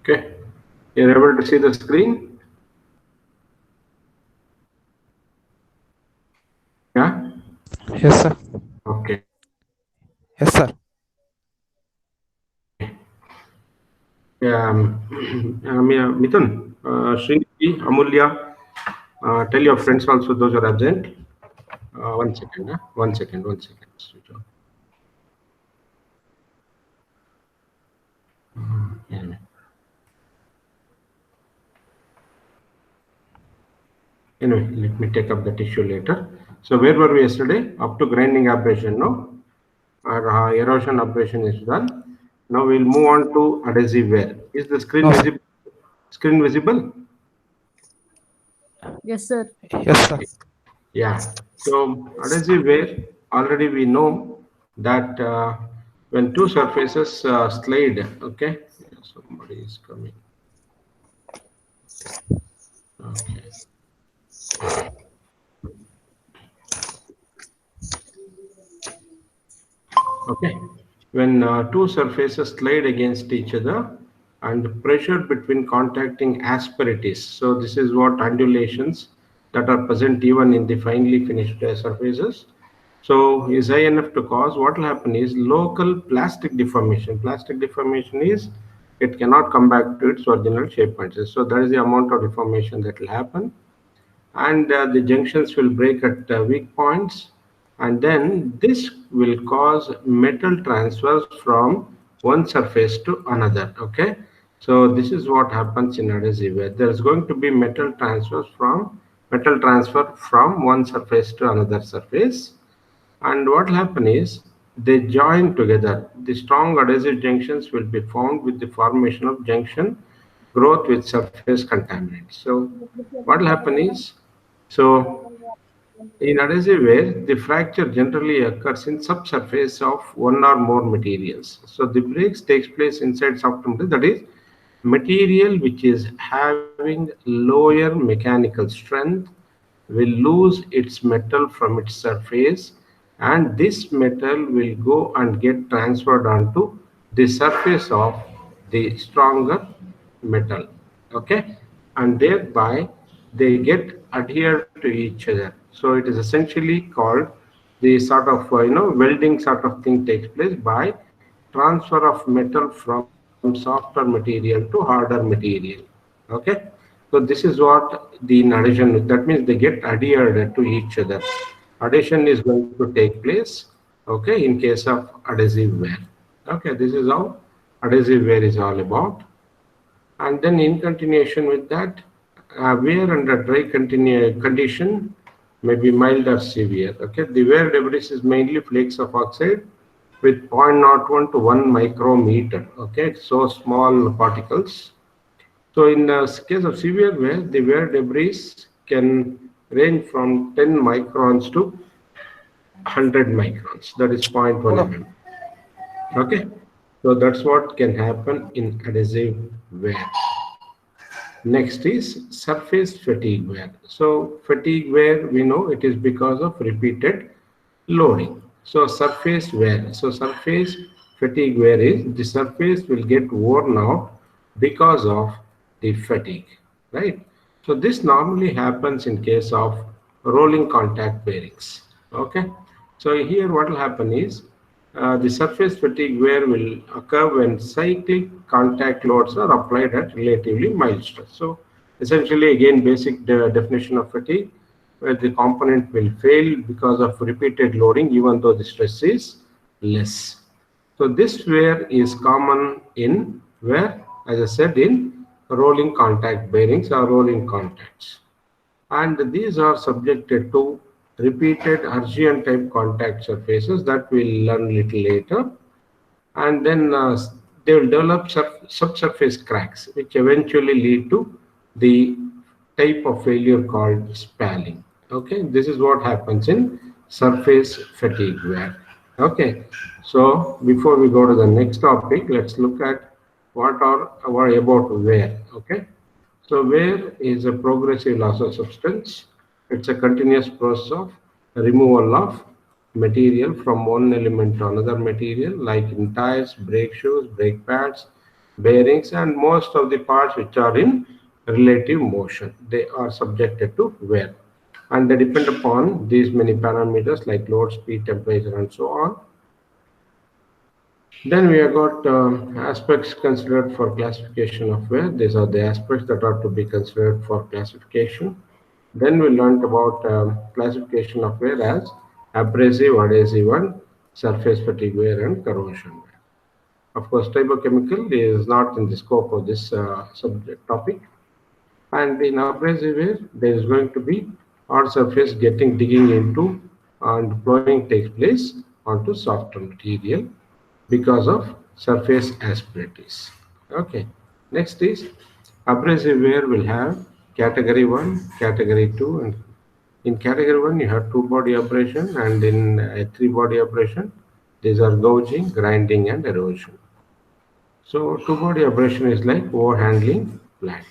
Okay, you're able to see the screen? Yeah? Yes, sir. Okay. Yes, sir. Mithun, Srinidhi, Amulya, tell your friends also those who are absent. 1 second, 1 second, 1 second. Switch off. Anyway. Anyway, let me take up that issue later. So where were we yesterday? Up to grinding operation, no? Our erosion operation is done. Now we'll move on to adhesive wear. Is the screen No, sir. visible? Screen visible? Yes, sir. Yes, sir. Okay. Yeah. So adhesive wear, already we know that when two surfaces slide, okay. Somebody is coming. Okay. Okay. When two surfaces slide against each other and pressure between contacting asperities. So this is what undulations that are present even in the finely finished surfaces. So is high enough to cause what will happen is local plastic deformation. Plastic deformation is it cannot come back to its original shape points. So that is the amount of deformation that will happen, and the junctions will break at weak points, and then this will cause metal transfers from one surface to another. Okay, so this is what happens in adhesive where there is going to be metal transfer from one surface to another surface, and what will happen is they join together. The strong adhesive junctions will be formed with the formation of junction growth with surface contaminants. So what will happen is, so in adhesive wear, the fracture generally occurs in subsurface of one or more materials. So the breaks takes place inside soft material, that is material which is having lower mechanical strength will lose its metal from its surface, and this metal will go and get transferred onto the surface of the stronger metal. Okay, and thereby they get adhered to each other. So it is essentially called the sort of welding sort of thing takes place by transfer of metal from softer material to harder material. Okay, so this is what the adhesion, that means they get adhered to each other. Adhesion is going to take place, okay, in case of adhesive wear. Okay, this is how adhesive wear is all about. And then in continuation with that, wear under dry condition may be mild or severe. Okay, the wear debris is mainly flakes of oxide with 0.01 to 1 micrometer. Okay, so small particles. So in the case of severe wear, the wear debris can range from 10 microns to 100 microns. That is 0.1 mm. Okay, so that's what can happen in adhesive wear. Next is surface fatigue wear. So fatigue wear, we know it is because of repeated loading. So surface wear. So surface fatigue wear is the surface will get worn out because of the fatigue, right? So this normally happens in case of rolling contact bearings. Okay. So here what will happen is the surface fatigue wear will occur when cyclic contact loads are applied at relatively mild stress. So essentially, again, basic definition of fatigue, where the component will fail because of repeated loading, even though the stress is less. So this wear is common in where, as I said, in rolling contact bearings or rolling contacts, and these are subjected to repeated Hertzian type contact surfaces that we'll learn little later, and then they will develop subsurface cracks which eventually lead to the type of failure called spalling. Okay, this is what happens in surface fatigue wear. Okay, so before we go to the next topic, let's look at what about wear. Okay, so wear is a progressive loss of substance. It's a continuous process of removal of material from one element to another material, like in tires, brake shoes, brake pads, bearings, and most of the parts which are in relative motion. They are subjected to wear. And they depend upon these many parameters like load, speed, temperature, and so on. Then we have got aspects considered for classification of wear. These are the aspects that are to be considered for classification. Then we learned about classification of wear as abrasive, adhesive, and surface fatigue wear and corrosion wear. Of course, chemical is not in the scope of this subject topic. And in abrasive wear, there is going to be hard surface digging into and flowing takes place onto softer material because of surface asperities. Okay. Next is abrasive wear will have category 1, category 2, and in category 1 you have two body abrasion, and in three body abrasion these are gouging, grinding, and erosion. So two body abrasion is like overhandling flat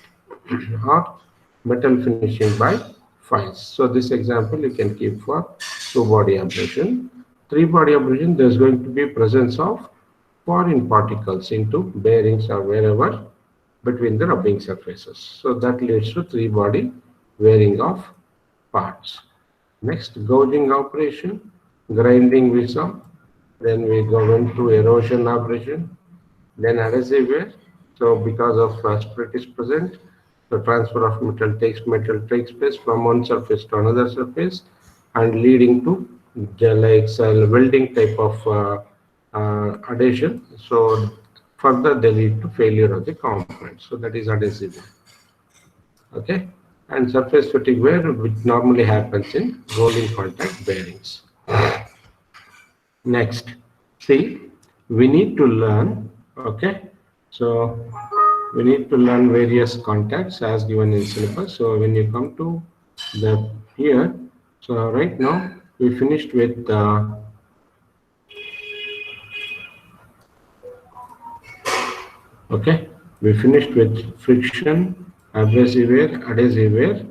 or metal finishing by files. So this example you can keep for two body abrasion. Three body abrasion, there's going to be presence of foreign particles into bearings or wherever between the rubbing surfaces. So that leads to three body wearing of parts. Next, gouging operation, grinding we saw. Then we go into erosion operation, then adhesive wear. So because of spirit is present, the transfer of metal takes place from one surface to another surface and leading to like welding type of adhesion. So further they lead to failure of the component. So that is adhesive wear. Okay. And surface fatigue wear, which normally happens in rolling contact bearings. Next, see, we need to learn, okay? So we need to learn various contacts as given in syllabus. So when you come to the here, so right now we finished with okay, we finished with friction, abrasive wear, adhesive wear.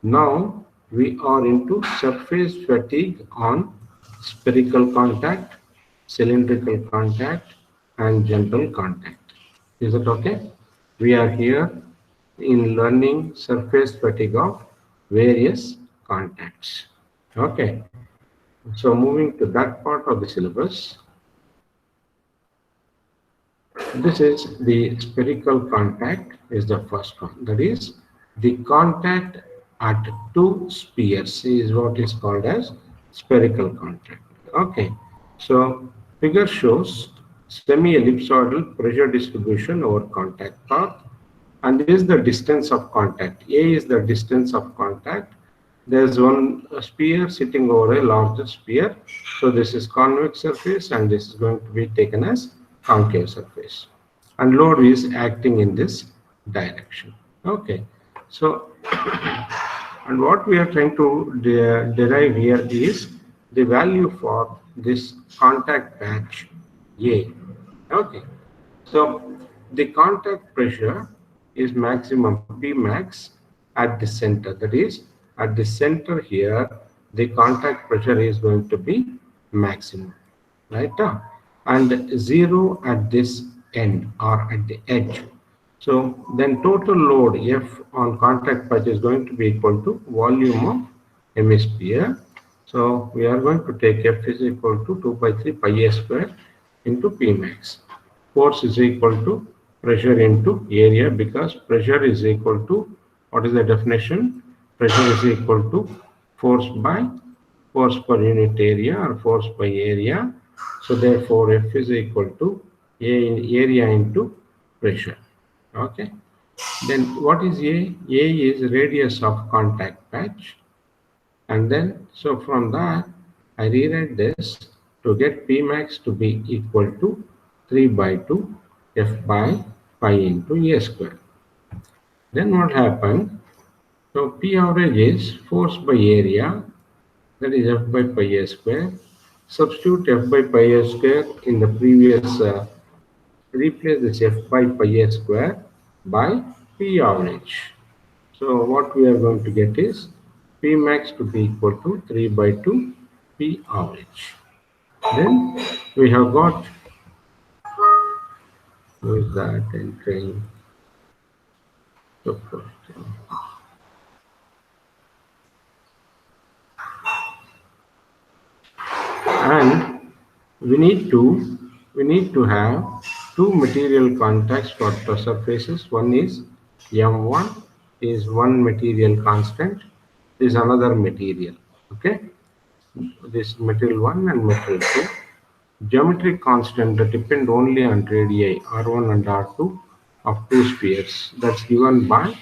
Now we are into surface fatigue on spherical contact, cylindrical contact, and general contact. Is it okay? We are here in learning surface fatigue of various contacts. Okay. So moving to that part of the syllabus, this is the spherical contact is the first one. That is the contact at two spheres is what is called as spherical contact. Okay. So figure shows semi-ellipsoidal pressure distribution over contact path, and this is the distance of contact. A is the distance of contact. There's one sphere sitting over a larger sphere. So this is convex surface and this is going to be taken as concave surface. And load is acting in this direction. Okay. So, and what we are trying to derive here is the value for this contact patch A. Okay. So the contact pressure is maximum P max at the center. That is, at the center here, the contact pressure is going to be maximum, right? And zero at this end or at the edge. So then total load F on contact patch is going to be equal to volume of hemisphere. So we are going to take F is equal to 2 by 3 pi a square into P max. Force is equal to pressure into area, because pressure is equal to, what is the definition? Pressure is equal to force by force per unit area or force by area. So therefore F is equal to A in area into pressure. Okay. Then what is A? A is radius of contact patch. And then, so from that, I rewrite this to get P max to be equal to 3 by 2 F by pi into A square. Then what happened? So P average is force by area, that is F by pi A square. Substitute F by pi A square in the previous, replace this F by pi A square by P average. So what we are going to get is P max to be equal to 3 by 2 P average. Then we have got Who is that entering the question? And we need to have two material contacts for the surfaces. One is M1 is one material constant, is another material. Okay, this material 1 and material 2. Geometric constant that depend only on radii R1 and R2 of two spheres. That's given by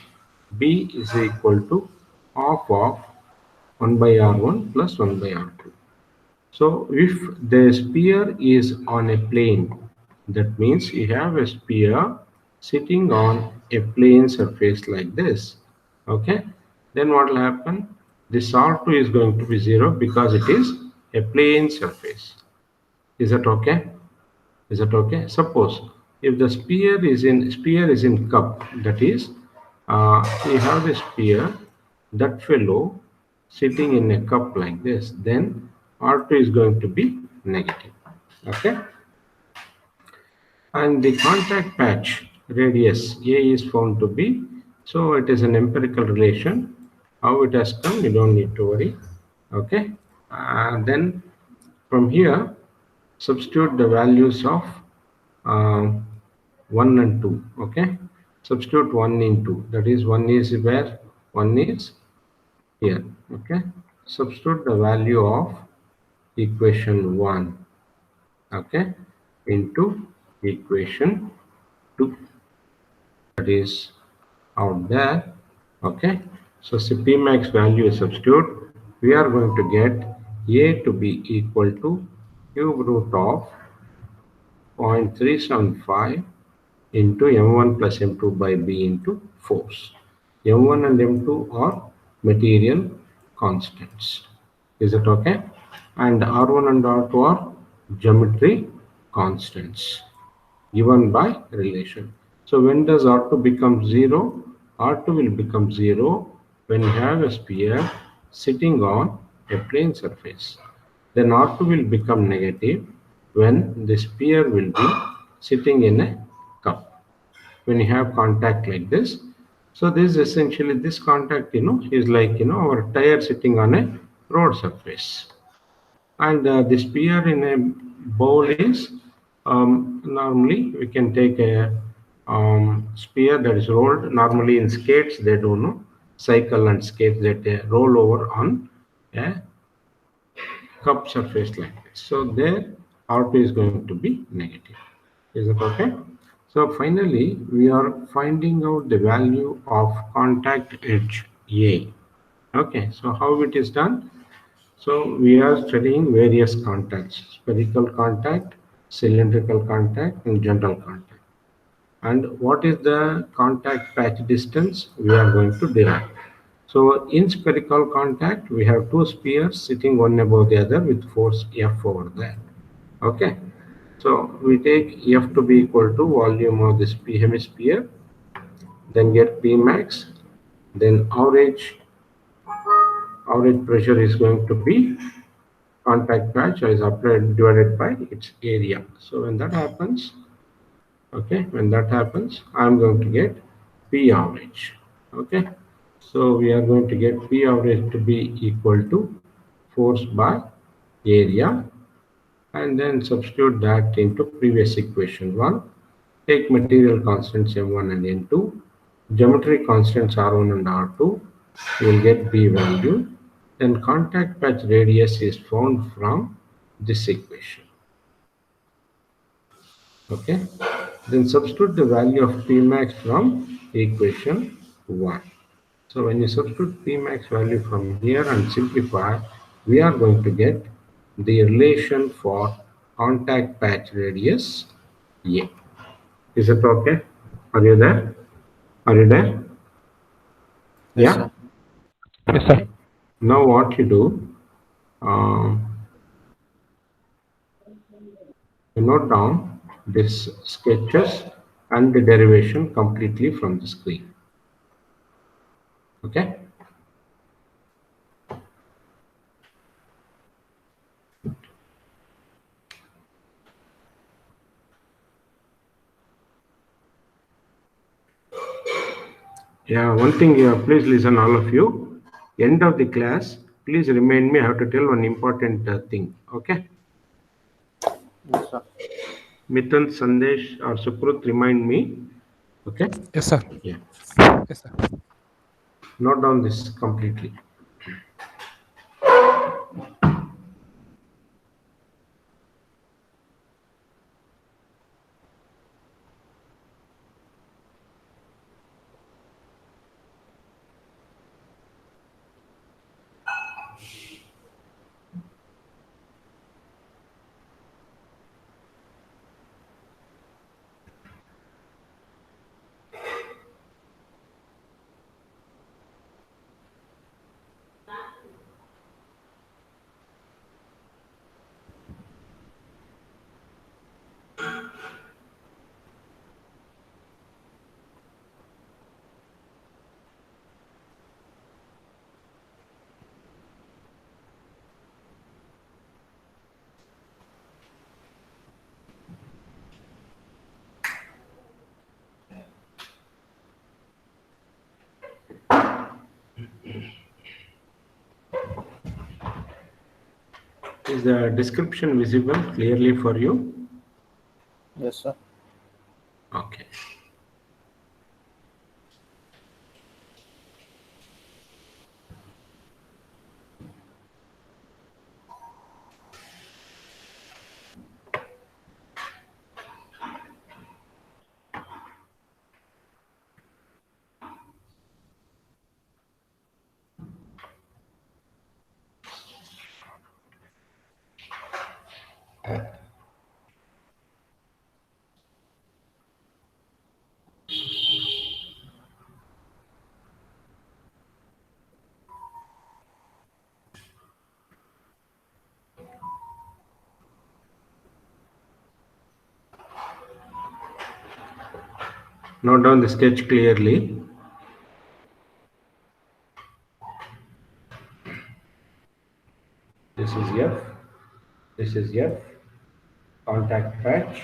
B is equal to half of 1 by R1 plus 1 by R2. So if the sphere is on a plane, that means you have a sphere sitting on a plane surface like this. Okay, then what will happen? This R2 is going to be 0 because it is a plane surface. Is that okay? Is that okay? Suppose if the sphere is in cup, that is, you have the sphere, that fellow sitting in a cup like this, then R2 is going to be negative. Okay, and the contact patch radius A is found to be, so it is an empirical relation. How it has come, you don't need to worry. Okay, then from here substitute the values of um, 1 and 2. Okay, substitute 1 in 2, that is 1 is where, 1 is here. Okay, substitute the value of equation 1, okay, into equation 2, that is out there. Okay, so P max value is substitute, we are going to get A to be equal to cube root of 0.375 into M1 plus M2 by B into force. M1 and M2 are material constants. Is it okay? And R1 and R2 are geometry constants given by relation. So when does R2 become 0? R2 will become 0 when you have a sphere sitting on a plane surface. Then R2 will become negative when the sphere will be sitting in a cup. When you have contact like this, so this is essentially, this contact, is like, our tire sitting on a road surface. And the sphere in a bowl is, normally we can take a sphere that is rolled. Normally in skates they do no cycle and skates that they roll over on a cup surface like this. So there R2 is going to be negative. Is it okay? So finally we are finding out the value of contact edge A. Okay, so how it is done? So we are studying various contacts: spherical contact, cylindrical contact, and general contact. And what is the contact patch distance? We are going to derive. So in spherical contact, we have two spheres sitting one above the other with force F over there. Okay. So we take F to be equal to volume of this P hemisphere, then get P max, then average pressure is going to be contact patch is applied divided by its area. So when that happens, okay, when that happens, I'm going to get P average. Okay, so we are going to get P average to be equal to force by area, and then substitute that into previous equation 1. Take material constants M1 and N2, geometry constants R1 and R2, you will get B value. Then contact patch radius is found from this equation. Okay, then substitute the value of P max from equation 1. So when you substitute P max value from here and simplify, we are going to get the relation for contact patch radius A. Is it okay? Are you there? Are you there? Yes, Yeah? sir. Yes, sir. Now what you do, uh, you note down this sketches and the derivation completely from the screen. Okay? Yeah, one thing, please listen, all of you. End of the class, please remind me. I have to tell one important thing. Okay? Yes, sir. Mithun, Sandesh, or Sukrut, remind me. Okay? Yes, sir. Yeah. Yes, sir. Note down this completely. Is the description visible clearly for you? Yes, sir. Okay. Note down the sketch clearly. This is F. This is F. Contact patch.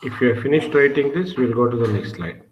If you have finished writing this, we'll go to the next slide.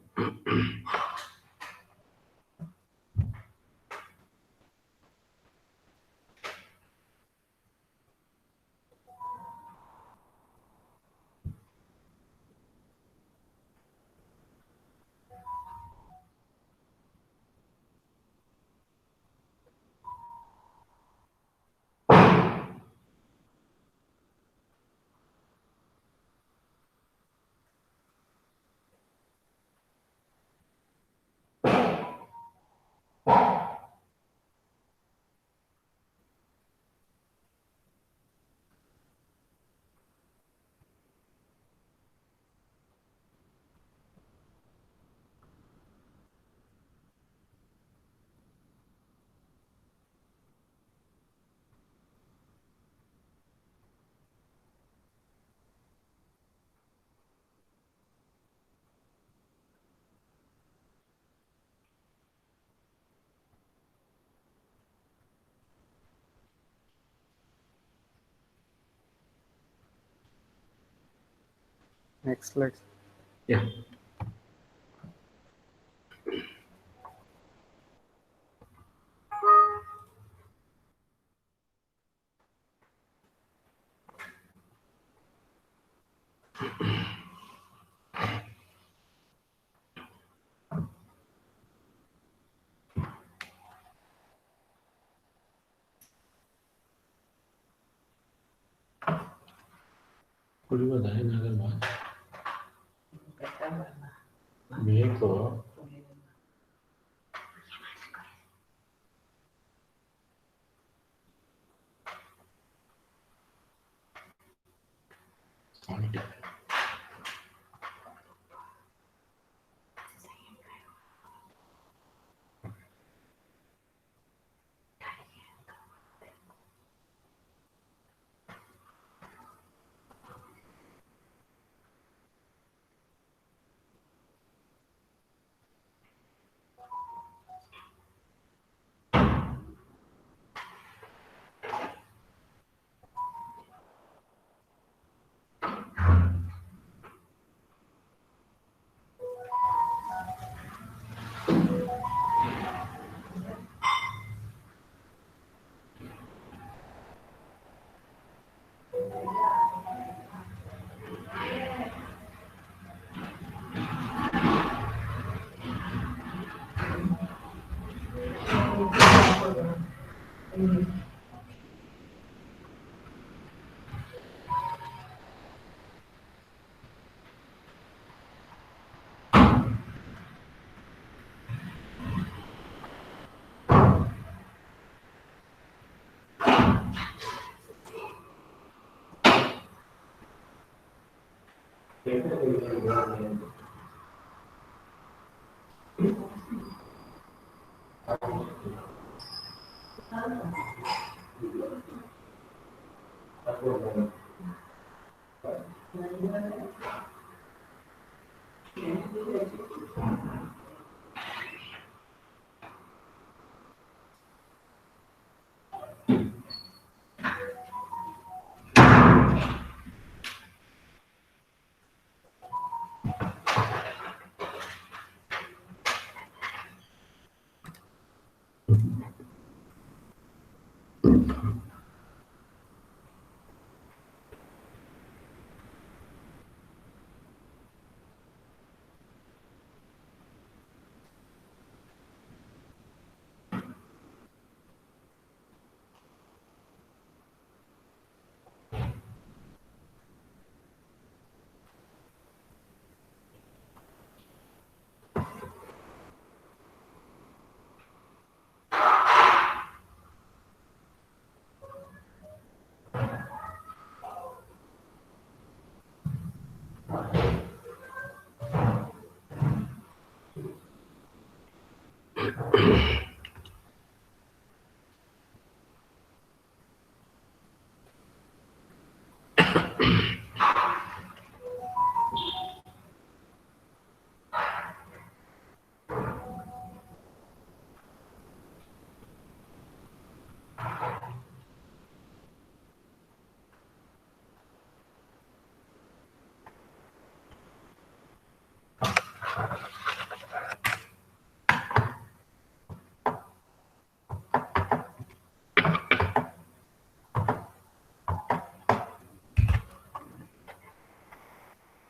Next slide. Yeah. ಬೇಕು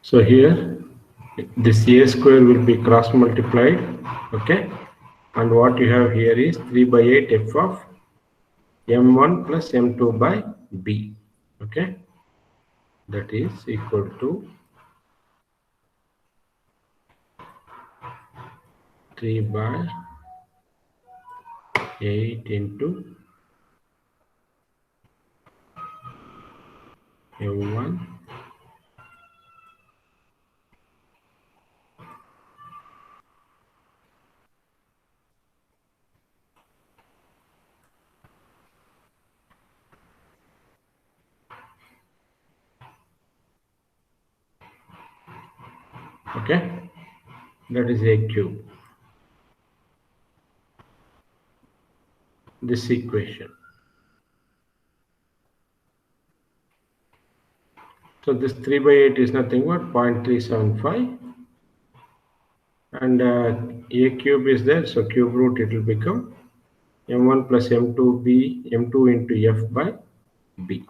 So here this a square will be cross multiplied, okay, and what you have here is 3 by 8 f of m1 plus m2 by b, okay, that is equal to 3 by 8 into m1 okay, that is a cube, this equation. So this 3 by 8 is nothing but 0.375, and a cube is there, so cube root it will become m1 plus m2 m2 into f by b.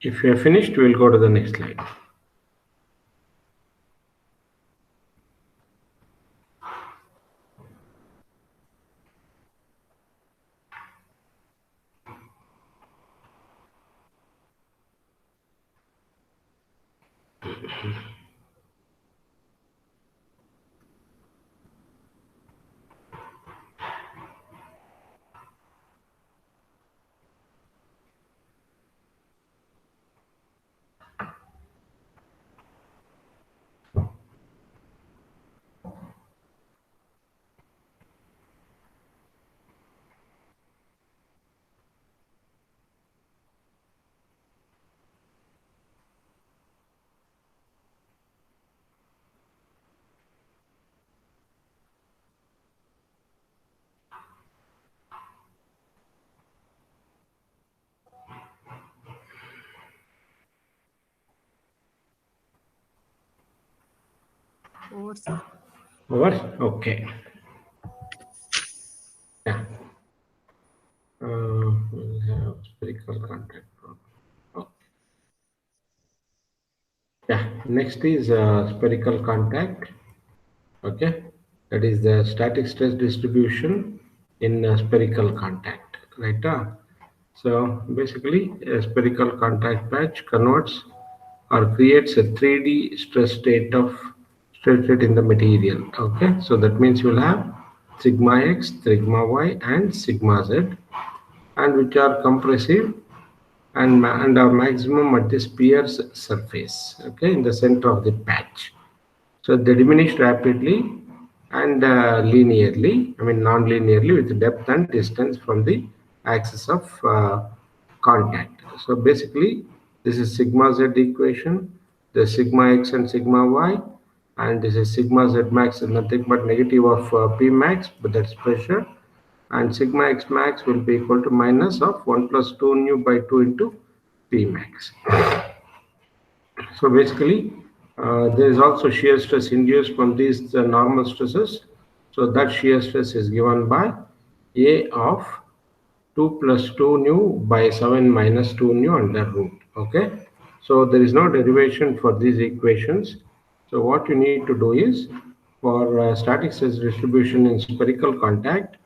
If you are finished, we will go to the next slide. Over, sir. Over? Okay. Yeah. We'll have spherical contact. Okay. Yeah. Next is spherical contact. Okay. That is the static stress distribution in spherical contact. Right? So basically, a spherical contact patch converts or creates a 3D stress state in the material. Okay, so that means you'll have sigma x, sigma y, and sigma z, and which are compressive and are maximum at the sphere's surface. Okay, in the center of the patch. So they diminish rapidly and linearly, I mean non-linearly, with depth and distance from the axis of contact. So basically, this is sigma z equation, the sigma x and sigma y, and this is sigma z max is nothing but negative of p max, but that's pressure, and sigma x max will be equal to minus of 1 plus 2 nu by 2 into p max. So basically, there is also shear stress induced from these normal stresses. So that shear stress is given by A of 2 plus 2 nu by 7 minus 2 nu under root. Okay. So there is no derivation for these equations. So what you need to do is, for static stress distribution in spherical contact,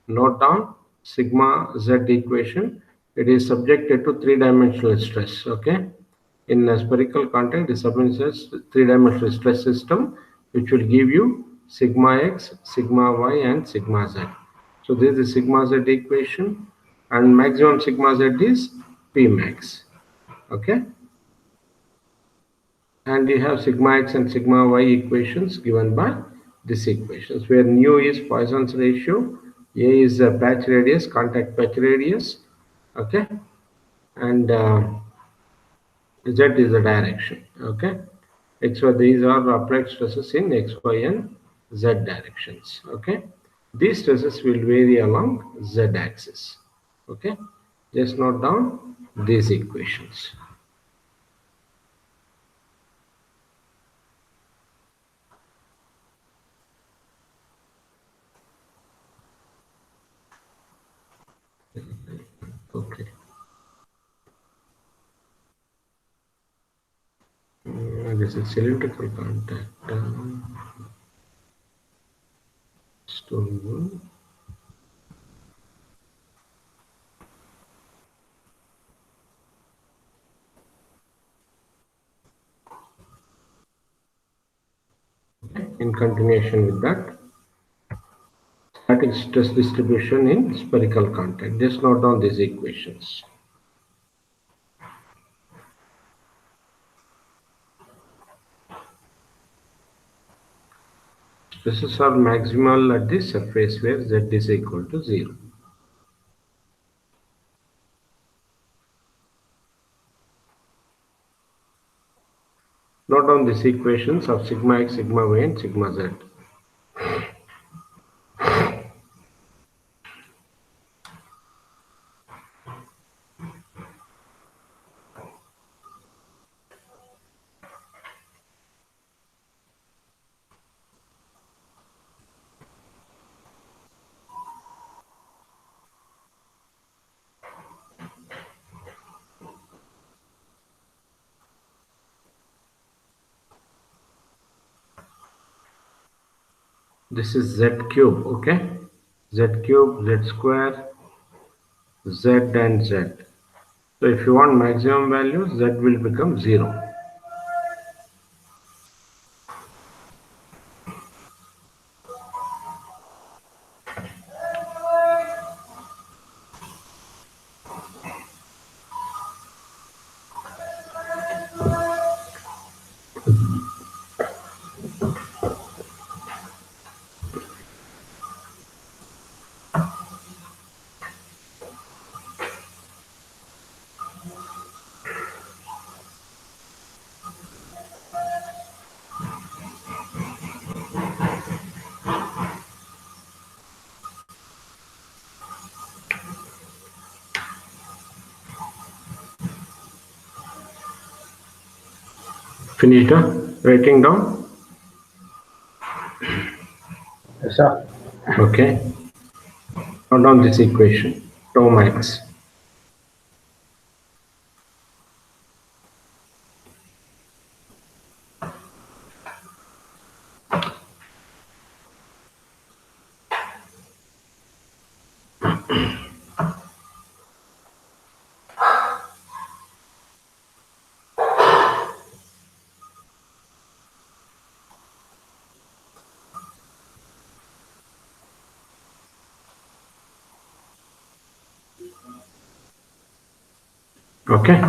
note down sigma z equation. It is subjected to three-dimensional stress. Okay. In a spherical contact, it submits three-dimensional stress system, which will give you sigma x, sigma y, and sigma z. So this is sigma z equation, and maximum sigma z is P max. Okay, and you have sigma x and sigma y equations given by this equations, where nu is Poisson's ratio, A is the patch radius, contact patch radius. Okay, and Z is the direction. Okay, XY, these are applied stresses in X, Y, and Z directions. Okay, these stresses will vary along Z axis. Okay, just note down these equations. Okay. This is cylindrical contact. Stone. In continuation with that, static stress distribution in spherical contact. Just note down these equations. Stresses are maximal at the surface where z is equal to 0. Note down these equations of sigma x, sigma y, and sigma z. This is z cube, okay? Z cube, z square, z and z. So if you want maximum value, z will become 0. Finished writing down? Yes, sir. Okay. Note down this equation, tau max. Okay.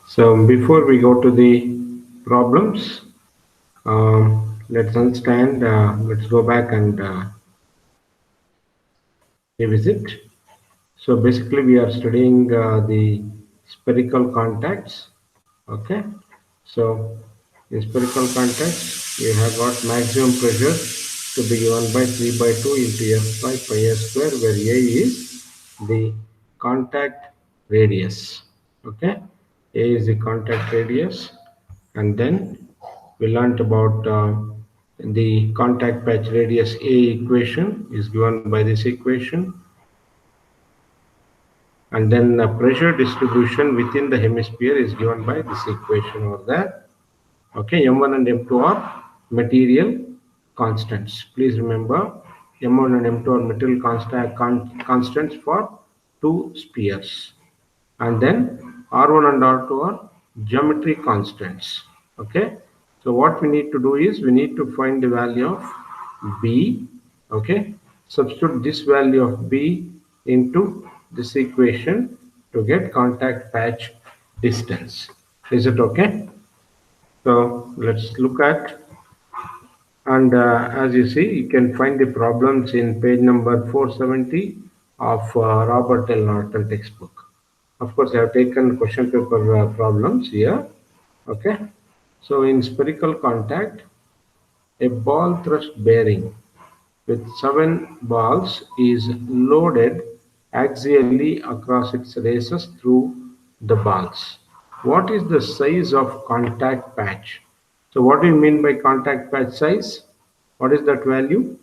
So before we go to the problems, let's understand, let's go back and revisit. So basically we are studying the spherical contacts. Okay. So in spherical contacts, we have got maximum pressure to be given by 3 by 2 into F by pi a square, where A is the contact radius. Okay. A is the contact radius. And then we learnt about the contact patch radius A equation is given by this equation. And then the pressure distribution within the hemisphere is given by this equation over there. Okay, M1 and M2 are material constants. Please remember, M1 and M2 are material constants for two spheres. And then R1 and R2 are geometry constants. Okay, so what we need to do is we need to find the value of B. Okay, substitute this value of B into this equation to get contact patch distance. Is it okay? So let's look at, and as you see, you can find the problems in page number 470 of Robert L. Norton textbook. Of course, I have taken question paper problems here. Okay. So in spherical contact, a ball thrust bearing with 7 balls is loaded axially across its races through the balls. What is the size of contact patch? So what do you mean by contact patch size? What is that value?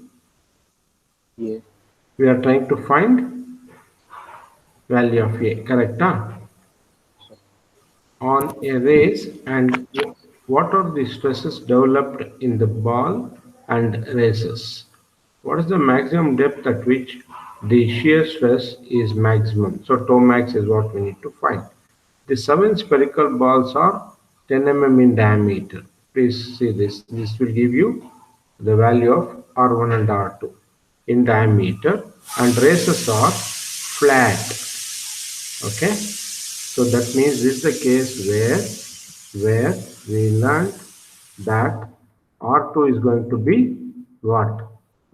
Yeah. We are trying to find value of A, correct? Huh? Sir. On a race, and what are the stresses developed in the ball and races? What is the maximum depth at which the shear stress is maximum? So tau max is what we need to find. The seven spherical balls are 10 mm in diameter. Please see this. This will give you the value of R1 and R2 in diameter, and races are flat. Okay, so that means this is the case where we learned that R2 is going to be what?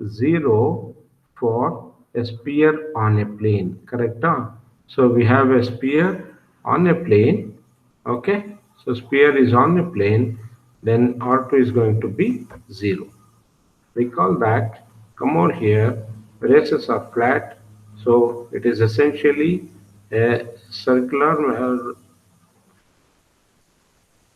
0 for a sphere on a plane, correct? Huh? So we have a sphere on a plane, okay? So sphere is on a plane, then R2 is going to be 0. Recall that, come on here, races are flat, so it is essentially a circular,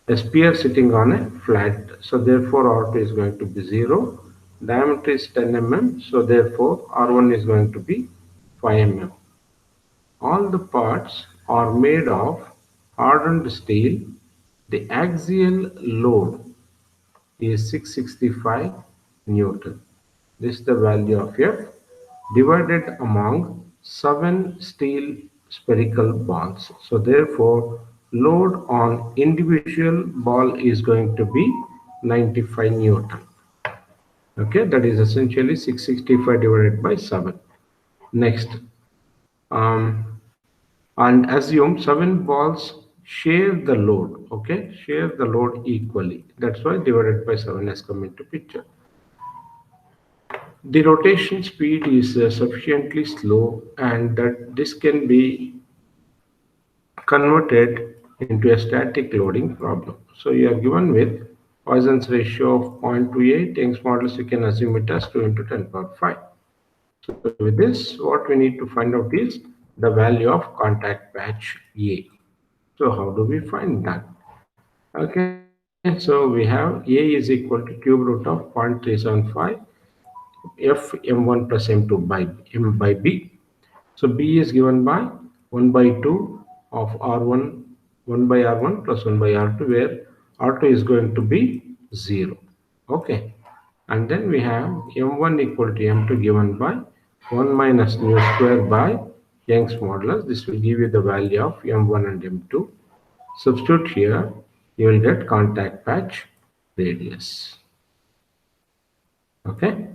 a sphere sitting on a flat. So therefore R2 is going to be 0. Diameter is 10 mm, so therefore R1 is going to be 5 mm. All the parts are made of hardened steel. The axial load is 665 Newton. This is the value of F divided among 7 steel spherical balls. So therefore, load on individual ball is going to be 95 Newton. Okay, that is essentially 665 divided by 7. Next, um, and assume 7 balls share the load. Okay, share the load equally. That's why divided by 7 has come into picture. The rotation speed is sufficiently slow, and that this can be converted into a static loading problem. So you are given with Poisson's ratio of 0.28, Young's modulus, you can assume it as 2 into 10 power 5. So with this, what we need to find out is the value of contact patch A. So how do we find that? Okay, so we have A is equal to cube root of 0.375 F m1 plus m2 by m by b. So b is given by 1 by 2 of r1, 1 by r1 plus 1 by r2, where r2 is going to be 0. Okay, and then we have m1 equal to m2 given by 1 minus mu square by Young's modulus. This will give you the value of m1 and m2. Substitute here, you will get contact patch radius. Okay.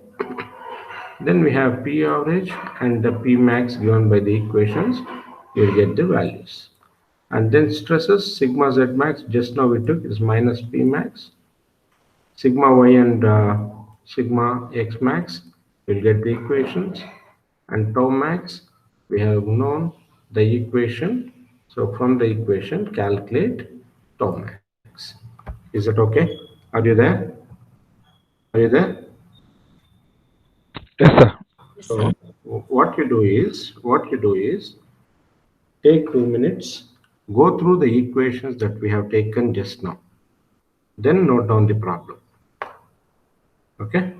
Then we have P average and the P max given by the equations. You will get the values. And then stresses, sigma Z max, just now we took is minus P max. Sigma Y and sigma X max, we'll get the equations. And tau max, we have known the equation. So from the equation, calculate tau max. Is it okay? Are you there? Are you there? Yes, sir. Yes, So sir. what you do is take 2 minutes, go through the equations that we have taken just now, then note down the problem. Okay,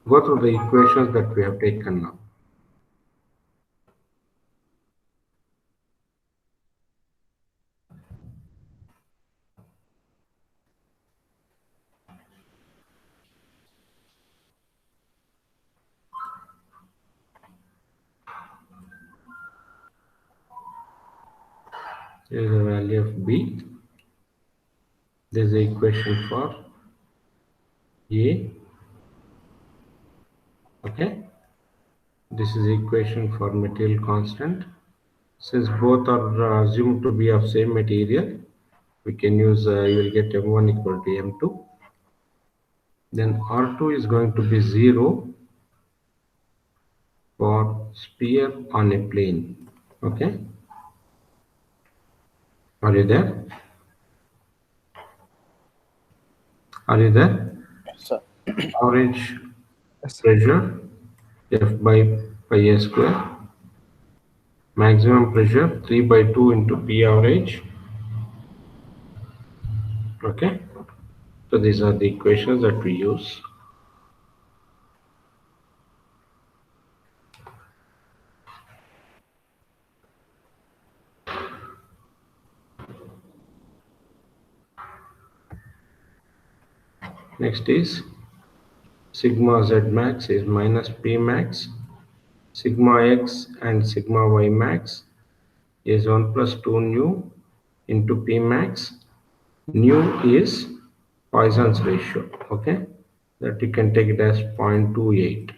go through the equations that we have taken now. There is a value of b, there is the equation for a. Okay, this is the equation for material constant. Since both are assumed to be of same material, we can use, you will get m1 equal to m2. Then r2 is going to be 0 for sphere on a plane. Okay, are you there? Are you there? Yes, sir. Average Yes, sir. pressure F by pi a square. Maximum pressure 3 by 2 into P average. Okay. So these are the equations that we use. Next is sigma z max is minus p max. Sigma x and sigma y max is 1 plus 2 nu into p max. Nu is Poisson's ratio, okay? That you can take it as 0.28,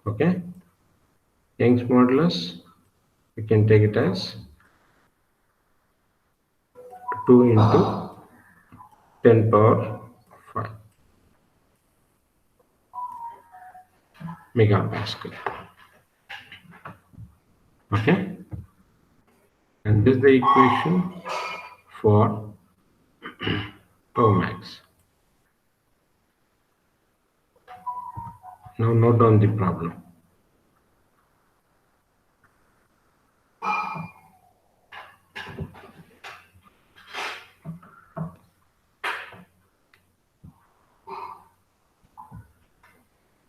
okay? Young's modulus, you can take it as 2 into 10 power 5 megapascal, okay? And this is the equation for tau max. Now note down the problem.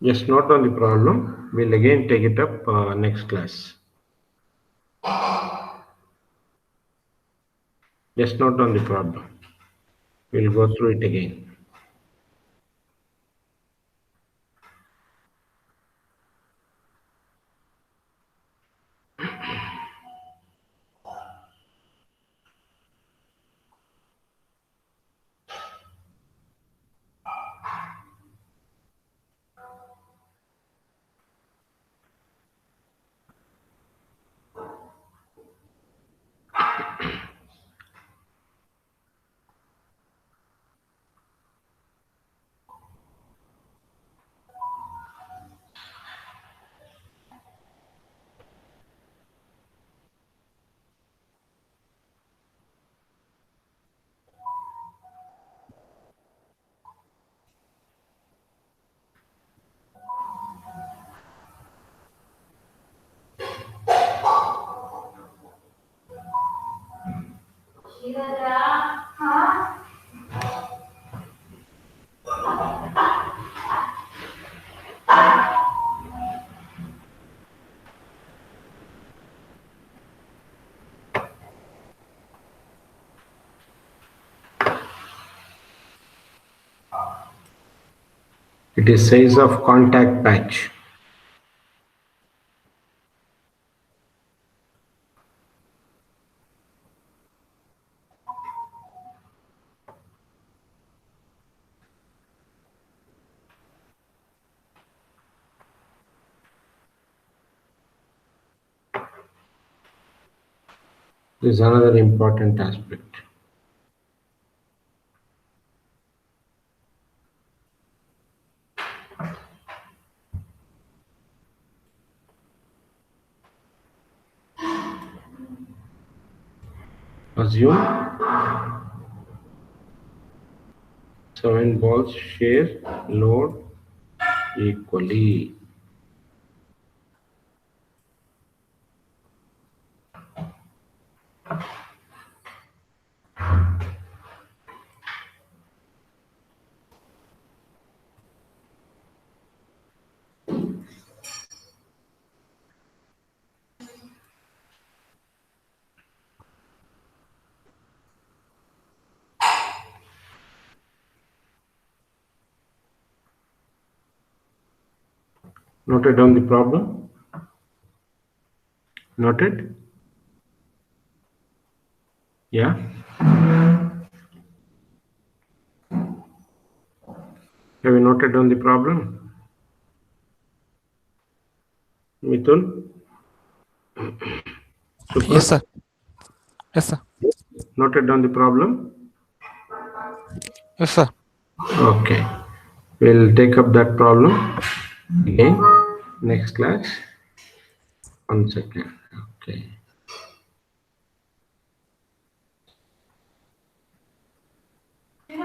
Just note down the problem. We'll again take it up next class. Just note down the problem. We'll go through it again. It is size of contact patch. This is another important aspect. Assume 7 balls share load equally. Noted down the problem? Noted? Yeah? Have you noted down the problem? Mithun? Supra? Yes, sir. Yes, sir. Noted down the problem? Yes, sir. Okay. We'll take up that problem again next class. 1 second. Okay.